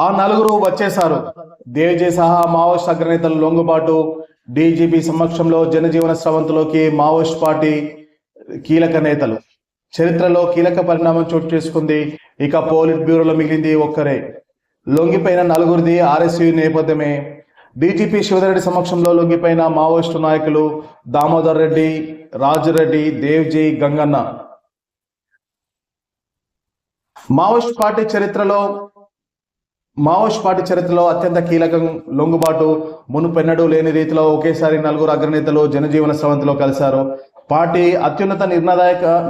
ఆ నలుగురు వచ్చేశారు. దేవ్జీ సహా మావోయిస్ట్ అగ్రనేతలు లొంగుబాటు. డీజీపీ సమక్షంలో జనజీవన స్రవంతిలోకి మావోయిస్ట్ పార్టీ కీలక నేతలు. చరిత్రలో కీలక పరిణామం చోటు చేసుకుంది. ఇక పోలిట్ బ్యూరోలో మిగిలింది ఒక్కరే. లొంగిపోయిన నలుగురిది ఆర్ఎస్యు నేపథ్యమే. డీజీపీ శివధరెడ్డి సమక్షంలో లొంగిపోయిన మావోయిస్టు నాయకులు దామోదర్ రెడ్డి, రాజురెడ్డి, దేవ్జీ, గంగన్న. మావోయిస్ట్ పార్టీ చరిత్రలో అత్యంత కీలకం లొంగుబాటు. మునుపెన్నడూ లేని రీతిలో ఒకేసారి నలుగురు అగ్రనేతలు జనజీవన స్రవంతిలో కలిశారు. పార్టీ అత్యున్నత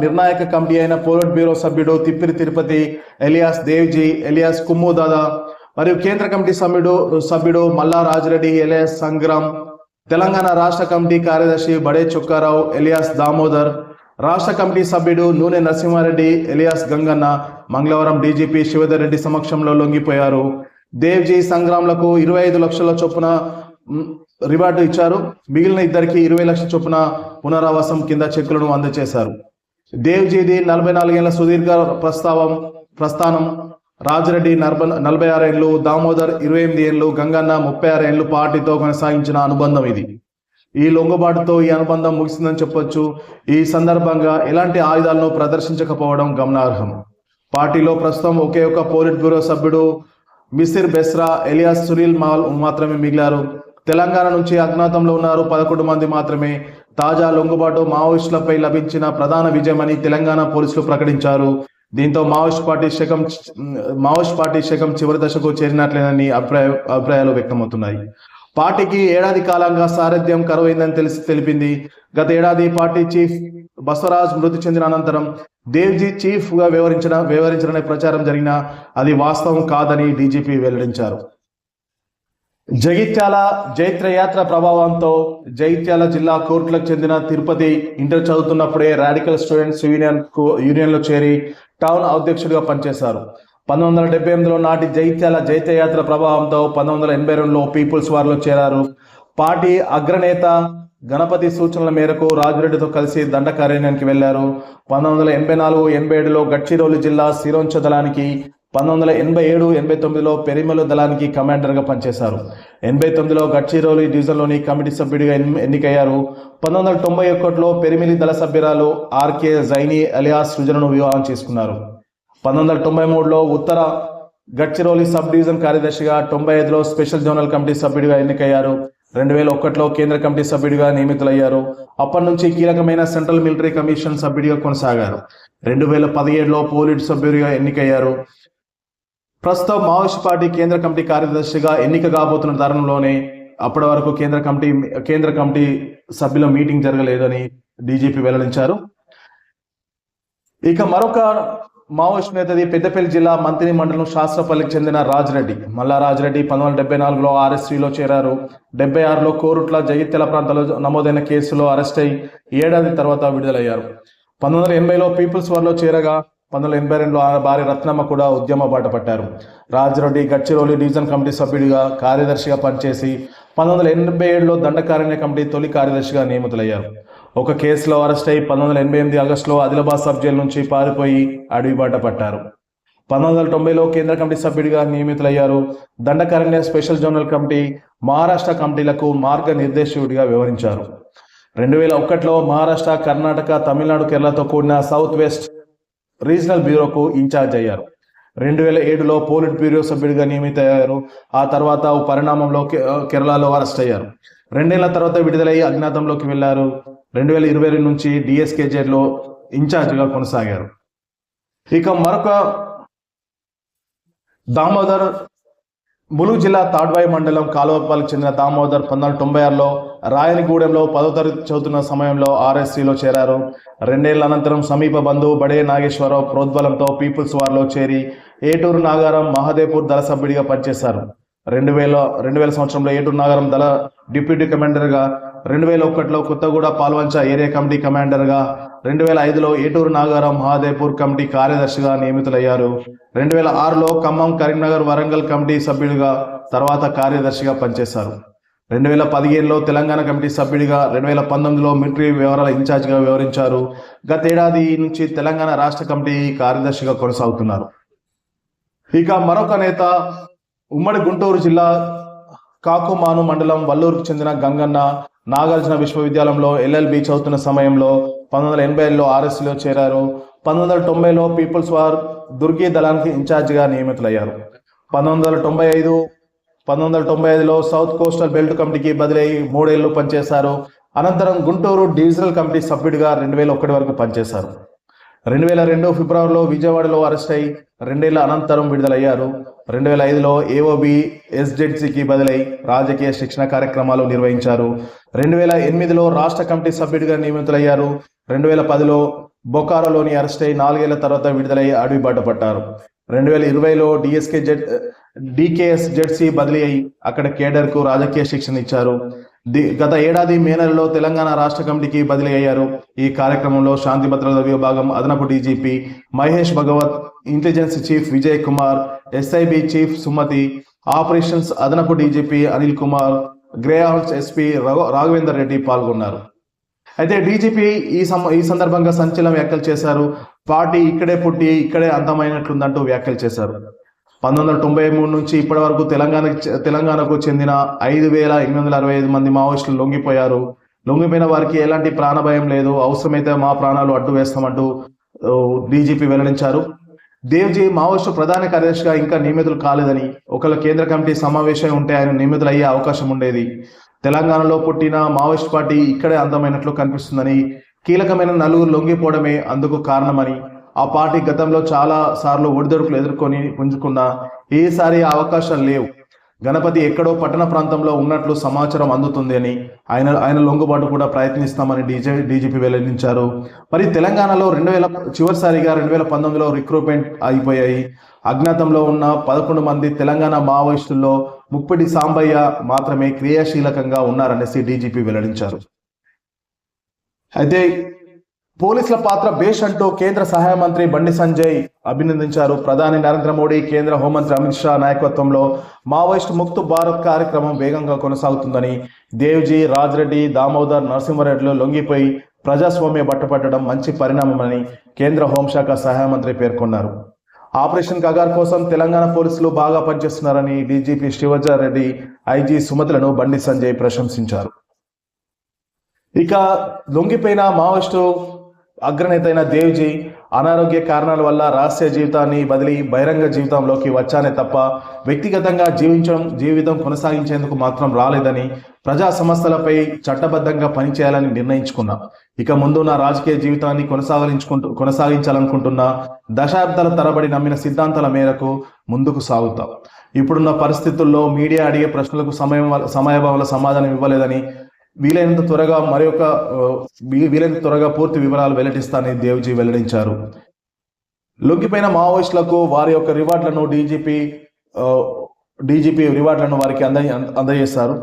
నిర్ణాయక కమిటీ అయిన పోలిట్ బ్యూరో సభ్యుడు తిప్పిరి తిరుపతి ఎలియాస్ దేవ్జీ ఎలియాస్ కుమ్ము దాదా మరియు కేంద్ర కమిటీ సభ్యుడు మల్లా రాజరెడ్డి ఎలియాస్ సంగ్రామ్, తెలంగాణ రాష్ట్ర కమిటీ కార్యదర్శి బడే చుక్కారావు ఎలియాస్ దామోదర్, రాష్ట్ర కమిటీ సభ్యుడు నూనె నరసింహారెడ్డి ఎలియాస్ గంగన్న మంగళవారం డీజీపీ శివధర్ రెడ్డి సమక్షంలో లొంగిపోయారు. దేవ్జీ సంగ్రామ్లకు 25 లక్షల చొప్పున రివార్డు ఇచ్చారు. మిగిలిన ఇద్దరికి 20 లక్షల చొప్పున పునరావాసం కింద చెక్కులను అందజేశారు. దేవ్జీది 44 ఏళ్ల సుదీర్ఘ ప్రస్థానం. రాజరెడ్డి 46 ఏళ్లు, దామోదర్ 28 ఏళ్లు, గంగన్న 36 ఏళ్లు పార్టీతో కొనసాగించిన అనుబంధం ఇది. ఈ లొంగుబాటుతో ఈ అనుబంధం ముగిసిందని చెప్పొచ్చు. ఈ సందర్భంగా ఎలాంటి ఆయుధాలను ప్రదర్శించకపోవడం గమనార్హం. పార్టీలో ప్రస్తుతం ఒకే ఒక పోలిట్ బ్యూరో సభ్యుడు మిసిర్ బెస్రా ఎలియాస్ సునీల్ మాల్ మాత్రమే మిగిలారు. తెలంగాణ నుంచి అజ్ఞాతంలో ఉన్నారు 11 మంది మాత్రమే. తాజా లొంగుబాటు మావోయిస్టులపై లభించిన ప్రధాన విజయమని తెలంగాణ పోలీసులు ప్రకటించారు. దీంతో మావోయిస్ట్ పార్టీ శకం చివరి దశకు చేరినట్లేనని అభిప్రాయాలు వ్యక్తమవుతున్నాయి. పార్టీకి ఏడాది కాలంగా సారథ్యం కరువైందని తెలిపింది. గత ఏడాది పార్టీ చీఫ్ బసవరాజ్ మృతి చెందిన అనంతరం దేవ్జీ చీఫ్ గా వ్యవహరించారనే ప్రచారం జరిగినా అది వాస్తవం కాదని డీజీపీ వెల్లడించారు. జగిత్యాల జైత్రయాత్ర ప్రభావంతో జగిత్యాల జిల్లా కోర్టులకు చెందిన తిరుపతి ఇంటర్ చదువుతున్నప్పుడే రాడికల్ స్టూడెంట్స్ యూనియన్లో చేరి టౌన్ అధ్యక్షుడిగా పనిచేశారు. 1978లో నాటి జైత్యాల జైత్రయాత్ర ప్రభావంతో 1982లో పీపుల్స్ వార్లో చేరారు. పార్టీ అగ్రనేత గణపతి సూచనల మేరకు రాజురెడ్డితో కలిసి దండకారణ్యానికి వెళ్లారు. 1984-87లో గడ్చిరోలి జిల్లా సిరోంచ దళానికి, 1987-89లో పెరిమలు దళానికి కమాండర్గా పనిచేశారు. 89లో గడ్చిరోలి డివిజన్లోని కమిటీ సభ్యుడిగా ఎన్నికయ్యారు. 1991లో పెరిమిలి దళ సభ్యురాలు ఆర్కే జైనీ అలియాస్ సృజనను వివాహం చేసుకున్నారు. 1993లో ఉత్తర గడ్చిరోలి సబ్ డివిజన్ కార్యదర్శిగా, 95లో స్పెషల్ జోనల్ కమిటీ సభ్యుడిగా ఎన్నికయ్యారు. 2001లో కేంద్ర కమిటీ సభ్యుడిగా నియమితులయ్యారు. అప్పటి నుంచి కీలకమైన సెంట్రల్ మిలిటరీ కమిషన్ సభ్యుడిగా కొనసాగారు. 2017లో పోలిట్ సభ్యుడిగా ఎన్నికయ్యారు. ప్రస్తుతం మావోయిస్ట్ పార్టీ కేంద్ర కమిటీ కార్యదర్శిగా ఎన్నిక కాబోతున్న తరుణంలోనే అప్పటి వరకు కేంద్ర కమిటీ సభ్యుల మీటింగ్ జరగలేదని డీజీపీ వెల్లడించారు. ఇక మరొక మావోయిస్ట్ నేతది పెద్దపల్లి జిల్లా మంత్రి మండలం శాస్త్రపల్లికి చెందిన రాజరెడ్డి మల్లా రాజరెడ్డి 1974లో ఆర్ఎస్సీలో చేరారు. 76లో కోరుట్ల జగిత్యాల ప్రాంతాల్లో నమోదైన కేసులో అరెస్ట్ అయి ఏడాది తర్వాత విడుదలయ్యారు. 1980లో పీపుల్స్ వార్లో చేరగా 1982లో భార్య రత్నమ్మ కూడా ఉద్యమ బాట పట్టారు. రాజరెడ్డి గడ్చిరోలి డివిజన్ కమిటీ సభ్యుడిగా కార్యదర్శిగా పనిచేసి 1987లో దండకారణ్య కమిటీ తొలి కార్యదర్శిగా నియమితులయ్యారు. ఒక కేసులో అరెస్ట్ అయి 1988 ఆగస్టులో ఆదిలాబాద్ సబ్ జైలు నుంచి పారిపోయి అడవి బాట పట్టారు. 1990లో కేంద్ర కమిటీ సభ్యుడిగా నియమితులయ్యారు. Dandakaranya special zonal committee, Maharashtra కమిటీలకు మార్గనిర్దేశకుడిగా వ్యవహరించారు. 2001లో మహారాష్ట్ర, కర్ణాటక, తమిళనాడు, కేరళతో కూడిన సౌత్ వెస్ట్ రీజనల్ బ్యూరోకు ఇన్ఛార్జ్ అయ్యారు. 2007లో పోలిట్ బ్యూరో సభ్యుడిగా నియమితయ్యారు. ఆ తర్వాత పరిణామంలో కేరళలో అరెస్ట్ అయ్యారు. 2 ఏళ్ల తర్వాత విడుదలై అజ్ఞాతంలోకి వెళ్లారు. 2020 నుంచి డిఎస్కే జైల్లో ఇన్ఛార్జిగా కొనసాగారు. ఇక మరొక దామోదర్ ములుగు జిల్లా తాడ్వాయి మండలం కాలువపాలకు చెందిన దామోదర్ 1996లో రాయనిగూడెంలో 10వ తరగతి చదువుతున్న సమయంలో ఆర్ఎస్సీలో చేరారు. 2 ఏళ్ల అనంతరం సమీప బంధువు బడే నాగేశ్వరరావు ప్రోద్బలంతో పీపుల్స్ వార్లో చేరి ఏటూరు నాగారం మహాదేవ్పూర్ దళ సభ్యుడిగా పనిచేశారు. 2000 సంవత్సరంలో ఏటూరు నాగారం దళ డిప్యూటీ కమాండర్గా, 2001లో కొత్తగూడ పాల్వంచ ఏరియా కమిటీ కమాండర్గా, 2005లో ఏటూరు నాగారం మహాదేవ్పూర్ కమిటీ కార్యదర్శిగా నియమితులయ్యారు. 2006లో ఖమ్మం, కరీంనగర్, వరంగల్ కమిటీ సభ్యుడిగా, తర్వాత కార్యదర్శిగా పనిచేశారు. 2015లో తెలంగాణ కమిటీ సభ్యుడిగా, 2019లో మిలిటరీ వ్యవహారాల ఇన్ఛార్జిగా వ్యవహరించారు. గతేడాది నుంచి తెలంగాణ రాష్ట్ర కమిటీ కార్యదర్శిగా కొనసాగుతున్నారు. ఇక మరొక నేత ఉమ్మడి గుంటూరు జిల్లా కాకుమాను మండలం వల్లూరుకు చెందిన గంగన్న నాగార్జున విశ్వవిద్యాలయంలో ఎల్ఎల్బి చదువుతున్న సమయంలో 1980లో ఆర్ఎస్లో చేరారు. 1990లో పీపుల్స్ వార్ దుర్గి దళానికి ఇన్ఛార్జిగా నియమితులయ్యారు. 1995లో సౌత్ కోస్టల్ బెల్ట్ కమిటీకి బదిలై 3 ఏళ్లు పనిచేశారు. అనంతరం గుంటూరు డివిజనల్ కమిటీ సభ్యుడిగా 2001 వరకు పనిచేశారు. 2002 ఫిబ్రవరిలో విజయవాడలో అరెస్ట్ అయి 2 ఏళ్ల అనంతరం విడుదలయ్యారు. 2005లో ఏఓబి ఎస్జెడ్సీకి బదిలై రాజకీయ శిక్షణ కార్యక్రమాలు నిర్వహించారు. 2008లో రాష్ట్ర కమిటీ సభ్యుడిగా నియమితులయ్యారు. 2010లో బొకారోలోని అరెస్ట్ అయి 4 ఏళ్ల తర్వాత విడుదలై అడవి బాట పట్టారు. 2020లో డికేఎస్ జెడ్సీ బదిలీ అయి అక్కడ కేడర్కు రాజకీయ శిక్షణ ఇచ్చారు. గత ఏడాది మే నెలలో తెలంగాణ రాష్ట్ర కమిటీకి బదిలీ అయ్యారు. ఈ కార్యక్రమంలో శాంతి భద్రతా విభాగం అదనపు DGP Mahesh Bhagwat, intelligence chief Vijay Kumar, SIB chief Sumathi, operations అదనపు DGP Anil Kumar, greyhounds SP Raghavender Reddy పాల్గొన్నారు. అయితే డీజీపీ ఈ సందర్భంగా సంచలన వ్యాఖ్యలు చేశారు. పార్టీ ఇక్కడే పుట్టి ఇక్కడే అంతమైనట్లుందంటూ వ్యాఖ్యలు చేశారు. 1993 నుంచి ఇప్పటి వరకు తెలంగాణకు చెందిన 5,865 మంది మావోయిస్టులు లొంగిపోయారు. లొంగిపోయిన వారికి ఎలాంటి ప్రాణభయం లేదు, అవసరమైతే మా ప్రాణాలు అడ్డు వేస్తామంటూ డీజీపీ వెల్లడించారు. దేవ్జీ మావోయిస్టు ప్రధాన కార్యదర్శిగా ఇంకా నియమితులు కాలేదని, ఒకవేళ కేంద్ర కమిటీ సమావేశం ఉంటే ఆయన నియమితులు అయ్యే అవకాశం ఉండేది. తెలంగాణలో పుట్టిన మావోయిస్ట్ పార్టీ ఇక్కడే అందమైనట్లు కనిపిస్తుందని, కీలకమైన నలుగురు లొంగిపోవడమే అందుకు కారణమని, ఆ పార్టీ గతంలో చాలా సార్లు ఒడిదొడుకులు ఎదుర్కొని పుంజుకున్న ఈసారి అవకాశాలు లేవు. గణపతి ఎక్కడో పట్టణ ప్రాంతంలో ఉన్నట్లు సమాచారం అందుతుంది అని ఆయన లొంగుబాటు కూడా ప్రయత్నిస్తామని డీజీపీ వెల్లడించారు. మరి తెలంగాణలో చివరిసారిగా 2019లో రిక్రూట్మెంట్ అయిపోయాయి. అజ్ఞాతంలో ఉన్న 11 మంది తెలంగాణ మావోయిస్టుల్లో ముప్పిడి సాంబయ్య మాత్రమే క్రియాశీలకంగా ఉన్నారనేసి డీజీపీ వెల్లడించారు. అయితే పోలీసుల పాత్ర బేష్ అంటూ కేంద్ర సహాయ మంత్రి బండి సంజయ్ అభినందించారు. ప్రధాని నరేంద్ర మోడీ, కేంద్ర హోంమంత్రి అమిత్ షా నాయకత్వంలో మావోయిస్ట్ ముక్త్ భారత్ కార్యక్రమం వేగంగా కొనసాగుతుందని, దేవ్జీ, రాజ్రెడ్డి, దామోదర్, నరసింహారెడ్డిలో లొంగిపోయి ప్రజాస్వామ్య బట్టపట్టడం మంచి పరిణామమని కేంద్ర హోంశాఖ సహాయ మంత్రి పేర్కొన్నారు. ఆపరేషన్ కగార్ కోసం తెలంగాణ పోలీసులు బాగా పనిచేస్తున్నారని డీజీపీ శివజారెడ్డి, ఐజీ సుమతులను బండి సంజయ్ ప్రశంసించారు. ఇక లొంగిపోయిన మావోయిస్టు అగ్రనేత అయిన దేవ్జీ అనారోగ్య కారణాల వల్ల రహస్య జీవితాన్ని బదిలీ బహిరంగ జీవితంలోకి వచ్చానే తప్ప వ్యక్తిగతంగా జీవితం కొనసాగించేందుకు మాత్రం రాలేదని, ప్రజా సమస్యలపై చట్టబద్ధంగా పనిచేయాలని నిర్ణయించుకున్నా. ఇక ముందు నా రాజకీయ జీవితాన్ని కొనసాగించాలనుకుంటున్నా. దశాబ్దాల తరబడి నమ్మిన సిద్ధాంతాల మేరకు ముందుకు సాగుతాం. ఇప్పుడున్న పరిస్థితుల్లో మీడియా అడిగే ప్రశ్నలకు సమయభావంలో సమాధానం ఇవ్వలేదని, వీలైనంత త్వరగా పూర్తి వివరాలు వెల్లడిస్తానని దేవ్జీ వెల్లడించారు. లొంగిపోయిన మావోయిస్టులకు వారి యొక్క రివార్డులను డీజీపీ రివార్డులను వారికి అందజేస్తారు.